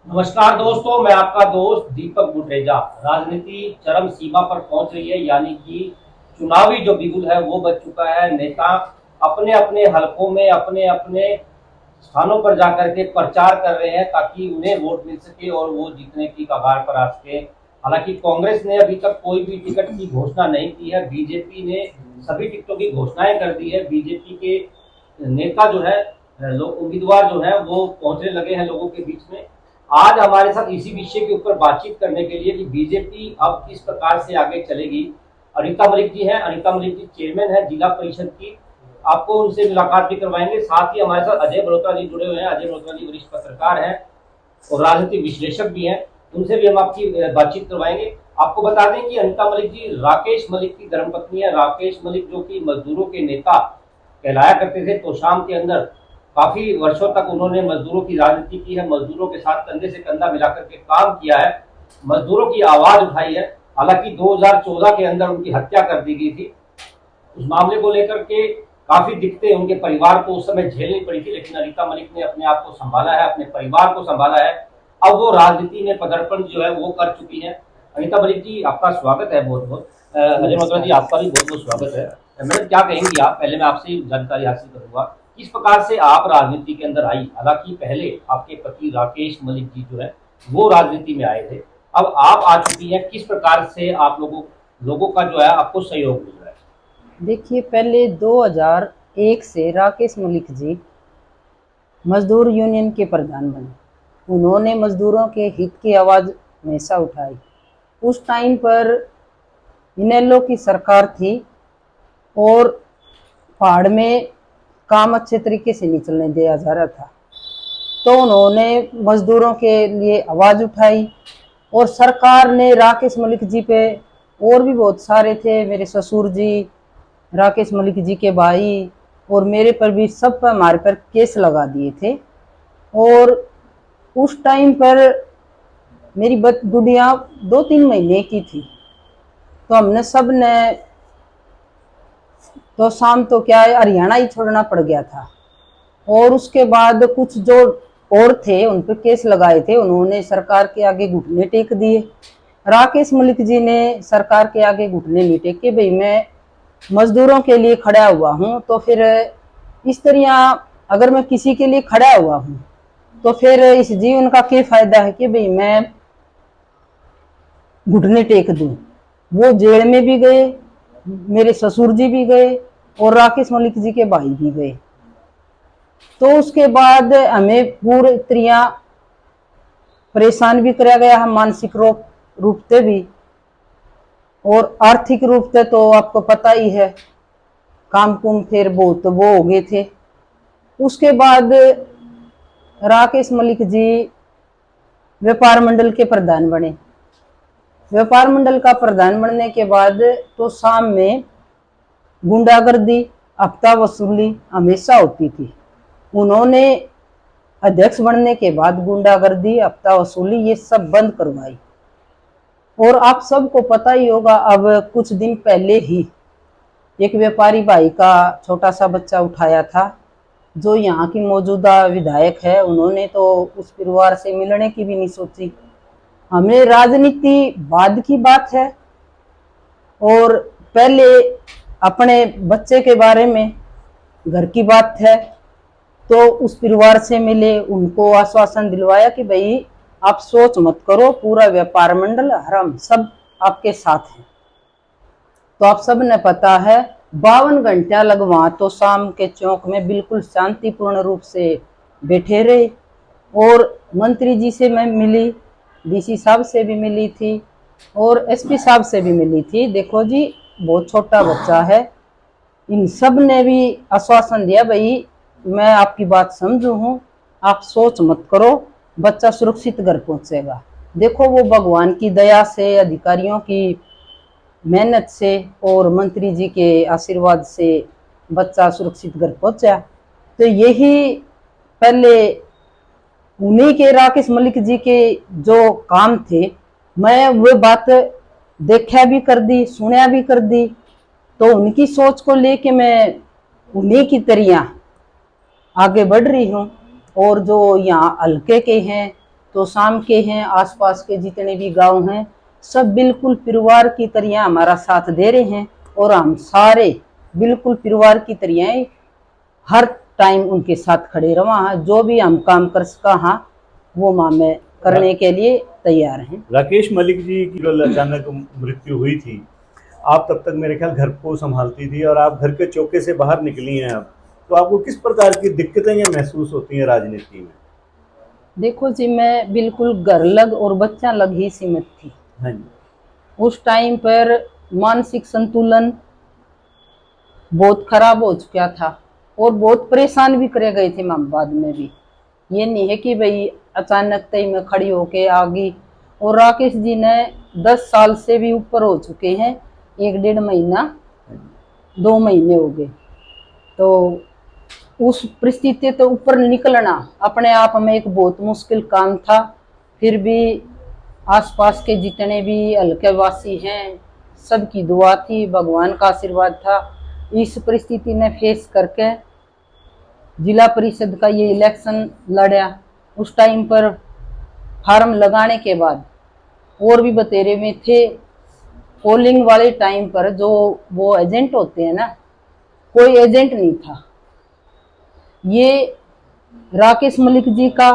नमस्कार दोस्तों, मैं आपका दोस्त दीपक गुटरेजा। राजनीति चरम सीमा पर पहुंच रही है, यानी कि चुनावी जो बिगुल है वो बच चुका है। नेता अपने अपने हलकों में अपने अपने स्थानों पर जाकर के प्रचार कर रहे हैं ताकि उन्हें वोट मिल सके और वो जीतने की कगार पर आ सके। हालांकि कांग्रेस ने अभी तक कोई भी टिकट की घोषणा नहीं की है। बीजेपी ने सभी टिकटों की घोषणाएं कर दी है। बीजेपी के नेता जो है, लोग उम्मीदवार जो है वो पहुंचने लगे हैं लोगों के बीच में। आज हमारे साथ इसी विषय के ऊपर बातचीत करने के लिए कि बीजेपी अब किस प्रकार से आगे चलेगी, अनीता मलिक जी हैं। अनीता मलिक जी चेयरमैन है जिला परिषद की। आपको उनसे मुलाकात भी करवाएंगे। साथ ही हमारे साथ अजय मल्होत्रा जी जुड़े हुए हैं। अजय मल्होत्रा जी वरिष्ठ पत्रकार हैं और राजनीतिक विश्लेषक भी हैं। उनसे भी हम आपकी बातचीत करवाएंगे। आपको बता दें कि अनीता मलिक जी राकेश मलिक की धर्मपत्नी है। राकेश मलिक जो कि मजदूरों के नेता कहलाया करते थे, तो शाम के अंदर काफी वर्षों तक उन्होंने मजदूरों की राजनीति की है। मजदूरों के साथ कंधे से कंधा मिलाकर के काम किया है, मजदूरों की आवाज उठाई है। हालांकि 2014 के अंदर उनकी हत्या कर दी गई थी। उस मामले को लेकर के काफी दिक्कतें उनके परिवार को उस समय झेलनी पड़ी थी, लेकिन अनीता मलिक ने अपने आप को संभाला है, अपने परिवार को संभाला है। अब वो राजनीति में पदार्पण जो है वो कर चुकी है। अनीता मलिक जी, आपका स्वागत है बहुत बहुत। अजय मल्होत्रा जी, नमस्कार। आपका भी बहुत बहुत स्वागत है। मैडम, क्या कहेंगी आप? पहले मैं आपसे जानकारी हासिल करूंगा किस प्रकार से आप राजनीति के अंदर आई। हालांकि पहले आपके पति राकेश मलिक जी जो है वो राजनीति में आए थे, अब आप आ चुकी हैं। किस प्रकार से आप लोगों का जो है आपको सहयोग मिल रहा है? देखिए, पहले 2001 से राकेश मलिक जी मजदूर यूनियन के प्रधान बने। उन्होंने मजदूरों के हित की आवाज़ हमेशा उठाई। उस टाइम पर इनेलो की सरकार थी और पहाड़ में काम अच्छे तरीके से नहीं चलने दिया जा रहा था, तो उन्होंने मजदूरों के लिए आवाज़ उठाई। और सरकार ने राकेश मलिक जी पे, और भी बहुत सारे थे, मेरे ससुर जी, राकेश मलिक जी के भाई और मेरे पर भी, सब पर हमारे पर केस लगा दिए थे। और उस टाइम पर मेरी गुड़िया 2-3 महीने की थी, तो हमने सब ने, तो शाम तो क्या है, हरियाणा ही छोड़ना पड़ गया था। और उसके बाद कुछ जो और थे उन पर केस लगाए थे, उन्होंने सरकार के आगे घुटने टेक दिए। राकेश मलिक जी ने सरकार के आगे घुटने नहीं टेके, भाई मैं मजदूरों के लिए खड़ा हुआ हूँ, तो फिर इस तरह अगर मैं किसी के लिए खड़ा हुआ हूँ तो फिर इस जीवन का क्या फायदा है कि भाई मैं घुटने टेक दूं। वो जेल में भी गए, मेरे ससुर जी भी गए और राकेश मलिक जी के भाई भी गए। तो उसके बाद हमें पूरी तरह परेशान भी कराया गया, हम मानसिक रूप से भी और आर्थिक रूप से, तो आपको पता ही है, काम कुम फिर बहुत वो हो गए थे। उसके बाद राकेश मलिक जी व्यापार मंडल के प्रधान बने। व्यापार मंडल का प्रधान बनने के बाद तो शाम में गुंडागर्दी, हफ्ता वसूली हमेशा होती थी। उन्होंने अध्यक्ष बनने के बाद गुंडागर्दी, हफ्ता वसूली ये सब बंद करवाई। और आप सबको पता ही होगा, अब कुछ दिन पहले ही एक व्यापारी भाई का छोटा सा बच्चा उठाया था, जो यहाँ की मौजूदा विधायक है, उन्होंने तो उस परिवार से मिलने की भी नहीं सोची। हमें राजनीति बाद की बात है, और पहले अपने बच्चे के बारे में, घर की बात है। तो उस परिवार से मिले, उनको आश्वासन दिलवाया कि भाई आप सोच मत करो, पूरा व्यापार मंडल हम सब आपके साथ हैं। तो आप सब ने पता है, 52 घंटा लगवा तो शाम के चौक में बिल्कुल शांतिपूर्ण रूप से बैठे रहे। और मंत्री जी से मैं मिली, डीसी साहब से भी मिली थी और एसपी साहब से भी मिली थी। देखो जी, बहुत छोटा बच्चा है, इन सब ने भी आश्वासन दिया, भाई मैं आपकी बात समझू हूँ, आप सोच मत करो, बच्चा सुरक्षित घर पहुंचेगा। देखो, वो भगवान की दया से, अधिकारियों की मेहनत से और मंत्री जी के आशीर्वाद से बच्चा सुरक्षित घर पहुंचा। तो यही पहले उन्हीं के, राकेश मलिक जी के जो काम थे, मैं वो बात देखा भी कर दी, सुना भी कर दी। तो उनकी सोच को लेके मैं उन्हीं की तरह आगे बढ़ रही हूँ। और जो यहाँ हल्के के हैं, तोशाम के हैं, आसपास के जितने भी गांव हैं, सब बिल्कुल परिवार की तरह हमारा साथ दे रहे हैं। और हम सारे बिल्कुल परिवार की तरह हर टाइम उनके साथ खड़े रहा हैं। जो भी हम काम कर सका हाँ वो माँ में करने के लिए तैयार हैं। राकेश मलिक जी की जो अचानक मृत्यु हुई थी, आप तब तक मेरे ख्याल घर को संभालती थी और आप घर के चौके से बाहर निकली हैं अब, तो आपको किस प्रकार की दिक्कतें ये महसूस होती हैं राजनीति में? देखो जी, मैं बिल्कुल घर लग और बच्चा लग ही सीमित थी। हाँ जी। उस टाइम पर मानसिक संतुलन बहुत खराब हो चुका था और बहुत परेशान भी करे गए थे माँ बाद में भी। ये नहीं है कि भाई अचानक तय में खड़ी होके आ गई। और राकेश जी ने 10 साल से भी ऊपर हो चुके हैं, 1-1.5 महीना 2 महीने हो गए। तो उस परिस्थिति तो ऊपर निकलना अपने आप में एक बहुत मुश्किल काम था। फिर भी आसपास के जितने भी हल्के वासी हैं सबकी दुआ थी, भगवान का आशीर्वाद था। इस परिस्थिति ने फेस करके जिला परिषद का ये इलेक्शन लड़ा। उस टाइम पर फार्म लगाने के बाद और भी बतेरे में थे। पोलिंग वाले टाइम पर जो वो एजेंट होते हैं ना, कोई एजेंट नहीं था। ये राकेश मलिक जी का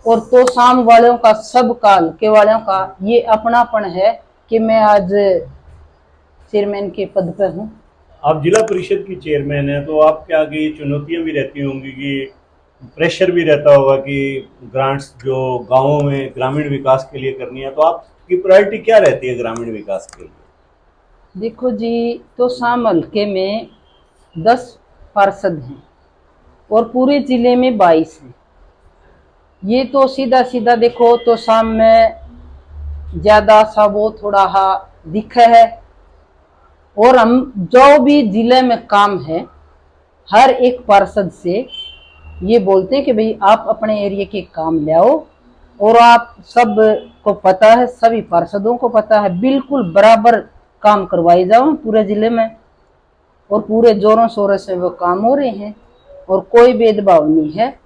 और तोशाम वालों का, सब काल के वालों का ये अपनापन है कि मैं आज चेयरमैन के पद पर हूँ। आप जिला परिषद की चेयरमैन हैं, तो आपके आगे ये चुनौतियां भी रहती होंगी कि प्रेशर भी रहता होगा कि ग्रांट्स जो गांवों में ग्रामीण विकास के लिए करनी है, तो आपकी प्रायोरिटी क्या रहती है ग्रामीण विकास के लिए? देखो जी, तोशाम हल्के में 10 पार्षद हैं और पूरे जिले में 22 हैं। ये तो सीधा सीधा देखो तोशाम में ज्यादा सा वो थोड़ा हा दिखा है। और हम जो भी जिले में काम है हर एक पार्षद से ये बोलते हैं कि भाई आप अपने एरिया के काम ले आओ। और आप सब को पता है, सभी पार्षदों को पता है, बिल्कुल बराबर काम करवाए जाओ पूरे जिले में। और पूरे जोरों शोरों से वो काम हो रहे हैं और कोई भेदभाव नहीं है।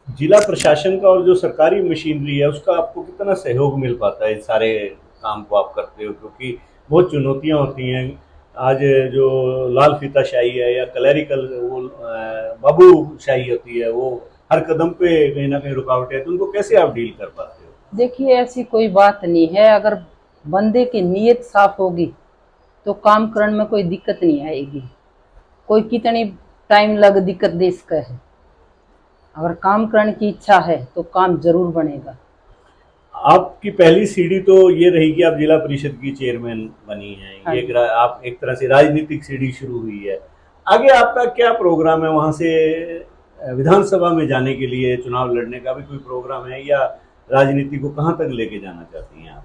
जिला प्रशासन का और जो सरकारी मशीनरी है उसका आपको कितना सहयोग मिल पाता है इस सारे काम को आप करते हो? क्योंकि बहुत चुनौतियां होती हैं। आज जो लाल फीताशाही है या क्लैरिकल वो बाबूशाही होती है, वो हर कदम पे कहीं ना कहीं रुकावट है, तो उनको कैसे आप डील कर पाते हो? देखिए, ऐसी कोई बात नहीं है। अगर बंदे की नीयत साफ होगी तो काम करने में कोई दिक्कत नहीं आएगी। कोई कितनी टाइम लग दिक्कत दे इसका है, अगर काम करने की इच्छा है तो काम जरूर बनेगा। आपकी पहली सीढ़ी तो ये रही कि आप जिला परिषद की चेयरमैन बनी हैं। हाँ ये जी। आप एक तरह से राजनीतिक सीढ़ी शुरू हुई है। आगे आपका क्या प्रोग्राम है? वहां से विधानसभा में जाने के लिए चुनाव लड़ने का भी कोई प्रोग्राम है, या राजनीति को कहाँ तक लेके जाना चाहती हैं आप?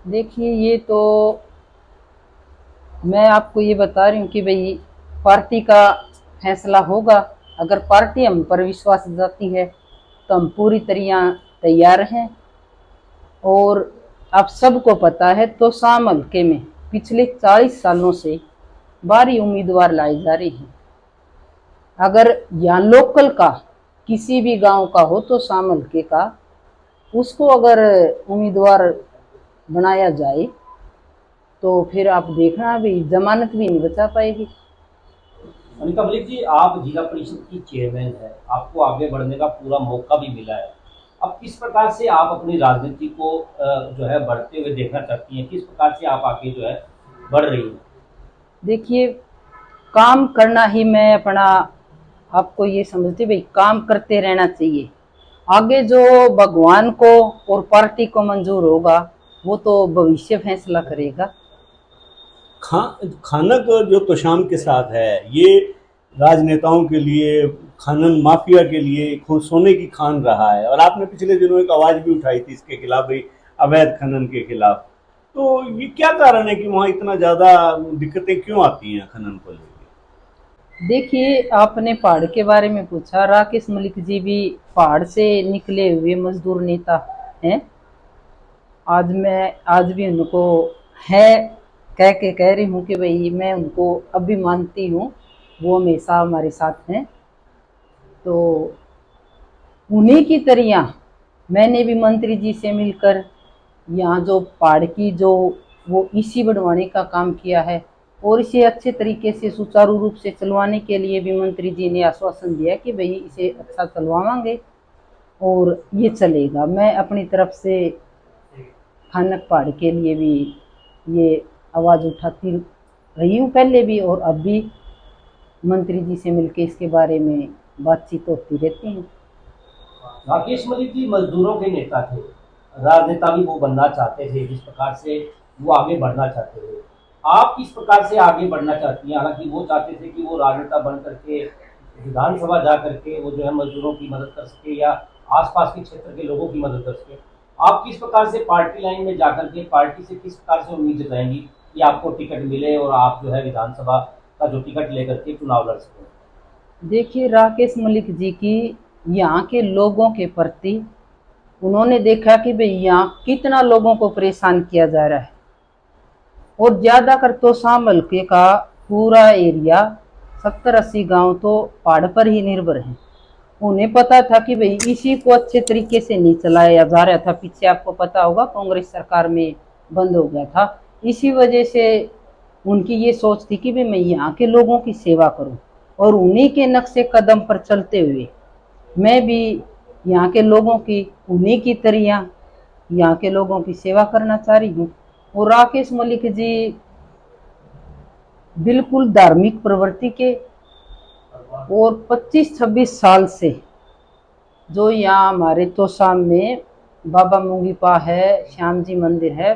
देखिए, ये तो मैं आपको ये बता रही हूँ कि भाई पार्टी का फैसला होगा। अगर पार्टी हम पर विश्वास जाती है तो हम पूरी तरह तैयार हैं। और आप सबको पता है तो शाम हल्के में पिछले 40 सालों से 12 उम्मीदवार लाए जा रहे हैं। अगर यहाँ लोकल का किसी भी गांव का हो तो शाम हल्के का, उसको अगर उम्मीदवार बनाया जाए तो फिर आप देखना भी जमानत भी नहीं बचा पाएगी। अनिका मलिक जी, आप जिला परिषद की चेयरमैन है, आपको आगे बढ़ने का पूरा मौका भी मिला है। अब किस प्रकार से आप अपनी राजनीति को जो है बढ़ते हुए देखना चाहती हैं? किस प्रकार से आप आगे जो है बढ़ रही हैं? देखिए, काम करना ही मैं अपना आपको ये समझती भाई काम करते रहना चाहिए। आगे जो भगवान को और पार्टी को मंजूर होगा वो तो भविष्य फैसला करेगा। खानक जो तोशाम के साथ है, ये राजनेताओं के लिए, खनन माफिया के लिए सोने की खान रहा है। और आपने पिछले दिनों एक आवाज भी उठाई थी इसके खिलाफ, भाई अवैध खनन के खिलाफ। तो ये क्या कारण है कि वहाँ इतना ज्यादा दिक्कतें क्यों आती हैं खनन को लेकर? देखिए, आपने पहाड़ के बारे में पूछा। राकेश मलिक जी भी पहाड़ से निकले हुए मजदूर नेता हैं। आज भी उनको है कह रही हूँ कि भाई मैं उनको अब भी मानती हूँ, वो हमेशा हमारे साथ हैं। तो उन्हीं की तरह मैंने भी मंत्री जी से मिलकर यहाँ जो पहाड़ की जो वो ईसी बढ़वाने का काम किया है और इसे अच्छे तरीके से सुचारू रूप से चलवाने के लिए भी मंत्री जी ने आश्वासन दिया कि भाई इसे अच्छा चलवाएंगे और ये चलेगा। मैं अपनी तरफ से खानक पहाड़ के लिए भी ये आवाज़ उठाती रही हूँ पहले भी और अब भी मंत्री जी से मिलकर इसके बारे में बातचीत होती रहती है। राकेश मलिक जी मजदूरों के नेता थे, राजनेता भी वो बनना चाहते थे, जिस प्रकार से वो आगे बढ़ना चाहते थे। आप किस प्रकार से आगे बढ़ना चाहती हैं? हालांकि वो चाहते थे कि वो राजनेता बन करके विधानसभा जा करके वो जो है मजदूरों की मदद कर सके या आसपास के क्षेत्र के लोगों की मदद कर सके। आप किस प्रकार से पार्टी लाइन में जाकर के पार्टी से किस प्रकार से उम्मीद जताएंगी कि आपको टिकट मिले और आप जो है विधानसभा का जो टिकट लेकर के चुनाव लड़ सकें? देखिए, राकेश मलिक जी की यहाँ के लोगों के प्रति उन्होंने देखा कि भाई यहाँ कितना लोगों को परेशान किया जा रहा है और ज़्यादातर तो शाम हल्के का पूरा एरिया 70-80 गांव तो पहाड़ पर ही निर्भर हैं। उन्हें पता था कि भाई इसी को अच्छे तरीके से नहीं चलाया जा रहा था। पीछे आपको पता होगा कांग्रेस सरकार में बंद हो गया था। इसी वजह से उनकी ये सोच थी कि भाई मैं यहाँ के लोगों की सेवा करूँ और उन्हीं के नक्शे कदम पर चलते हुए मैं भी यहाँ के लोगों की उन्हीं की तरह यहाँ के लोगों की सेवा करना चाह रही हूँ। और राकेश मलिक जी बिल्कुल धार्मिक प्रवृत्ति के और 25-26 साल से जो यहाँ हमारे तोशाम में बाबा मुंगीपा है, श्याम जी मंदिर है,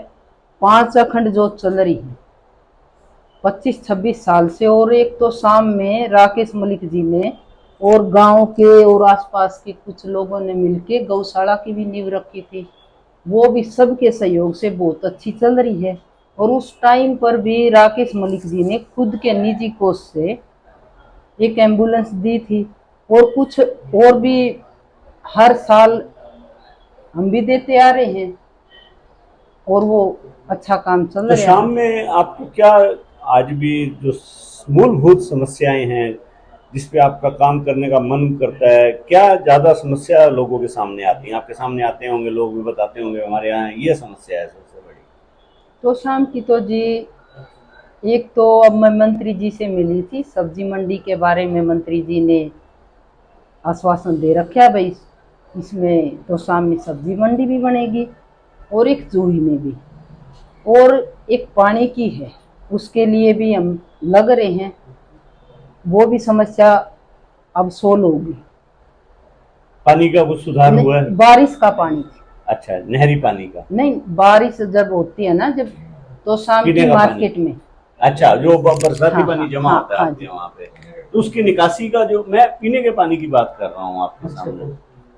5 अखंड जोत चल रही है 25-26 साल से। और एक तो शाम में राकेश मलिक जी ने और गांव के और आसपास के कुछ लोगों ने मिलके गौशाला की भी नींव रखी थी, वो भी सबके सहयोग से बहुत अच्छी चल रही है। और उस टाइम पर भी राकेश मलिक जी ने खुद के निजी कोष से एक एम्बुलेंस दी थी और कुछ और भी हर साल हम भी देते आ रहे हैं और वो अच्छा काम चल तो रहा है। शाम में आपको क्या आज भी जो मूलभूत समस्याएं हैं जिस पे आपका काम करने का मन करता है, क्या ज्यादा समस्या लोगों के सामने आती है? आपके सामने आते होंगे, लोग भी बताते होंगे हमारे यहाँ ये समस्या है सबसे बड़ी। तो शाम की तो जी एक तो अब मैं मंत्री जी से मिली थी, सब्जी मंडी के बारे में मंत्री जी ने आश्वासन दे रखा है भाई इसमें तो शाम में सब्जी मंडी भी बनेगी और एक जूही में भी, और एक पानी की है उसके लिए भी हम लग रहे हैं, वो भी समस्या अब सोल्व होगी। पानी का कुछ सुधार हुआ है? बारिश का पानी, अच्छा, नहरी पानी का नहीं, बारिश जब होती है ना, जब तो शाम की मार्केट में, अच्छा, जो बरसाती हाँ, पानी जमा हाँ, होता है हाँ, आपके वहाँ पे, तो उसकी निकासी का जो मैं पीने के पानी की बात कर रहा हूँ आपके सामने,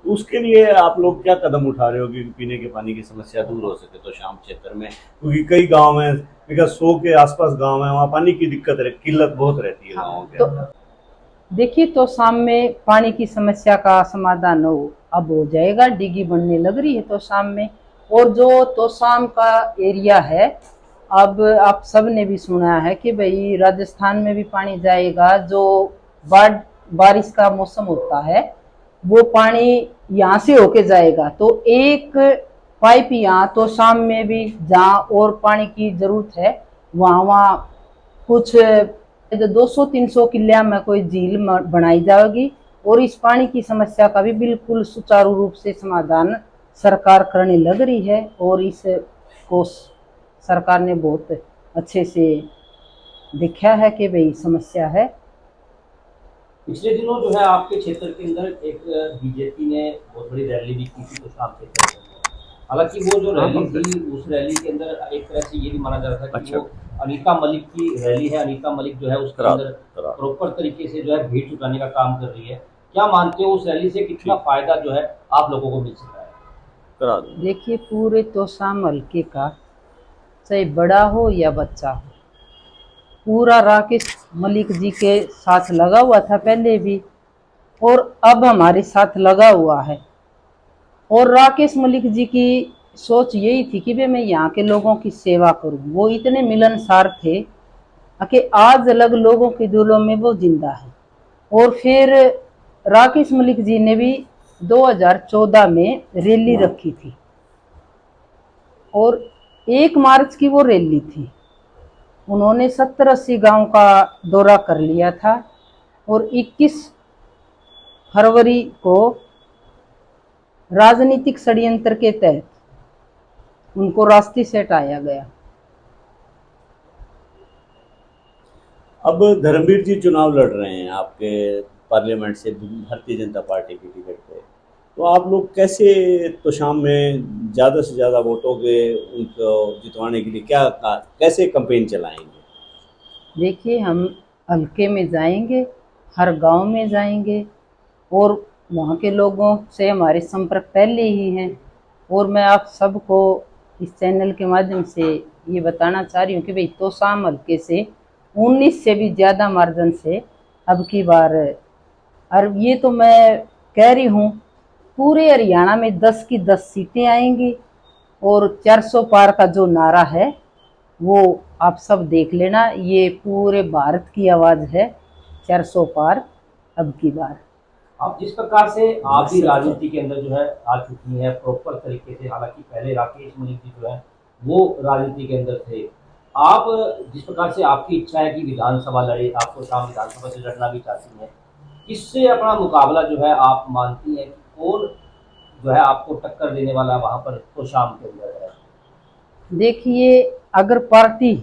उसके लिए आप लोग क्या कदम उठा रहे हो कि पीने के पानी की समस्या दूर हो सके? तो शाम क्षेत्र में क्योंकि कई गांव में 100 के आसपास गांव है, वहाँ पानी की किल्लत बहुत रहती है गाँव के। तो देखिए, तो शाम में पानी की समस्या का समाधान अब हो जाएगा, डिगी बनने लग रही है तो शाम में। और जो तो शाम का एरिया है, अब आप सब ने भी सुना है कि भाई राजस्थान में भी पानी जाएगा, जो बारिश का मौसम होता है वो पानी यहाँ से होके जाएगा, तो एक पाइप यहाँ तो शाम में भी जहाँ और पानी की जरूरत है वहाँ कुछ 200-300 किले में कोई झील बनाई जाएगी और इस पानी की समस्या का भी बिल्कुल सुचारू रूप से समाधान सरकार करने लग रही है और इसको सरकार ने बहुत अच्छे से देखा है कि भाई समस्या है। पिछले दिनों जो है आपके क्षेत्र के अंदर एक बीजेपी ने बहुत बड़ी रैली भी की थी तो शाम क्षेत्र के अंदर। हालांकि वो जो रैली थी उस रैली के अंदर एक तरह से ये भी माना जा रहा था कि वो अनीता मलिक की रैली है, अनीता मलिक जो है उसके अंदर प्रॉपर तरीके से जो है भीड़ जुटाने का काम कर रही है। क्या मानते हो उस रैली से कितना फायदा जो है आप लोगों को मिल सकता है? देखिए, पूरे तोशाम हल्के का चाहे बड़ा हो या बच्चा हो, पूरा राकेश मलिक जी के साथ लगा हुआ था पहले भी और अब हमारे साथ लगा हुआ है। और राकेश मलिक जी की सोच यही थी कि भाई मैं यहाँ के लोगों की सेवा करूँ। वो इतने मिलनसार थे कि आज अलग लोगों के दिलों में वो जिंदा है। और फिर राकेश मलिक जी ने भी 2014 में रैली रखी थी और 1 मार्च की वो रैली थी। उन्होंने 70-80 गांव का दौरा कर लिया था और 21 फरवरी को राजनीतिक षड्यंत्र के तहत उनको रास्ते से हटाया गया। अब धर्मवीर जी चुनाव लड़ रहे हैं आपके पार्लियामेंट से भारतीय जनता पार्टी की टिकट पे, तो आप लोग कैसे तोशाम में ज़्यादा से ज़्यादा वोटों के उनको जितवाने के लिए कैसे कैंपेन चलाएंगे? देखिए, हम हल्के में जाएंगे, हर गांव में जाएंगे और वहाँ के लोगों से हमारे संपर्क पहले ही हैं। और मैं आप सबको इस चैनल के माध्यम से ये बताना चाह रही हूँ कि भाई तोशाम हल्के से 19 से भी ज़्यादा मार्जिन से अब की बार, और ये तो मैं कह रही हूँ पूरे हरियाणा में 10 की 10 सीटें आएंगी। और 400 पार का जो नारा है वो आप सब देख लेना, ये पूरे भारत की आवाज़ है, 400 पार अब की बार। आप जिस प्रकार से आप भी राजनीति के अंदर जो है आ चुकी हैं प्रॉपर तरीके से, हालांकि पहले राकेश मलिक जी जो है वो राजनीति के अंदर थे, आप जिस प्रकार से आपकी इच्छा है कि विधानसभा लड़े, आप तोशाम विधानसभा से लड़ना भी चाहती हैं, किससे अपना मुकाबला जो है आप मानती हैं कि कौन जो है आपको टक्कर देने वाला वहां पर तोशाम के अंदर है? देखिए, अगर पार्टी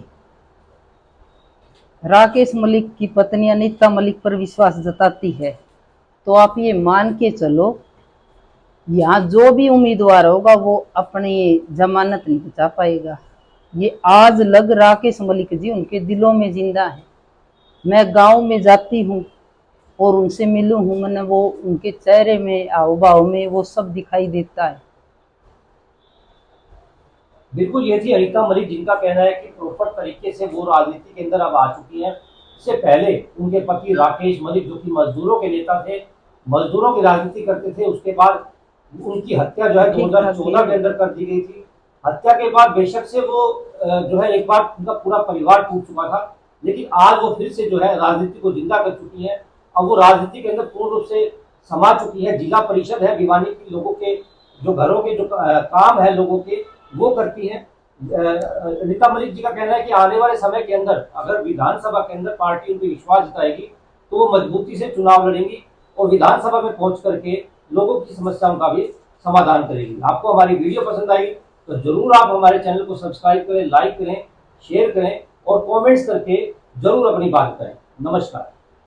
राकेश मलिक की पत्नी अनीता मलिक पर विश्वास जताती है तो आप ये मान के चलो, यहाँ जो भी उम्मीदवार होगा वो अपनी जमानत नहीं बचा पाएगा। ये आज लग राकेश मलिक जी उनके दिलों में जिंदा है। मैं गांव में जाती हूँ और उनसे मिलूँ हूँ, मैंने वो उनके चेहरे में, हाव भाव में वो सब दिखाई देता है। बिल्कुल, ये थी अनीता मलिक, जिनका कहना है कि प्रॉपर तरीके से वो राजनीति के अंदर अब आ चुकी हैं। इससे पहले उनके पति राकेश मलिक जो कि मजदूरों के नेता थे, मजदूरों की राजनीति करते थे, उसके बाद उनकी हत्या जो है 2014 के अंदर कर दी गई थी। हत्या के बाद बेशक से वो जो है एक बार उनका पूरा परिवार टूट चुका था, लेकिन आज वो फिर से जो है राजनीति को जिंदा कर चुकी है। अब वो राजनीति के अंदर पूर्ण रूप से समा चुकी है। जिला परिषद है भिवानी की, लोगों के जो घरों के जो काम है लोगों के वो करती है। अनीता मलिक जी का कहना है कि आने वाले समय के अंदर अगर विधानसभा के अंदर पार्टी उनकी विश्वास जताएगी तो वो मजबूती से चुनाव लड़ेंगी और विधानसभा में पहुंच करके लोगों की समस्याओं का भी समाधान करेगी। आपको हमारी वीडियो पसंद आई तो जरूर आप हमारे चैनल को सब्सक्राइब करें, लाइक करें, शेयर करें और कमेंट्स करके जरूर अपनी बात करें। नमस्कार।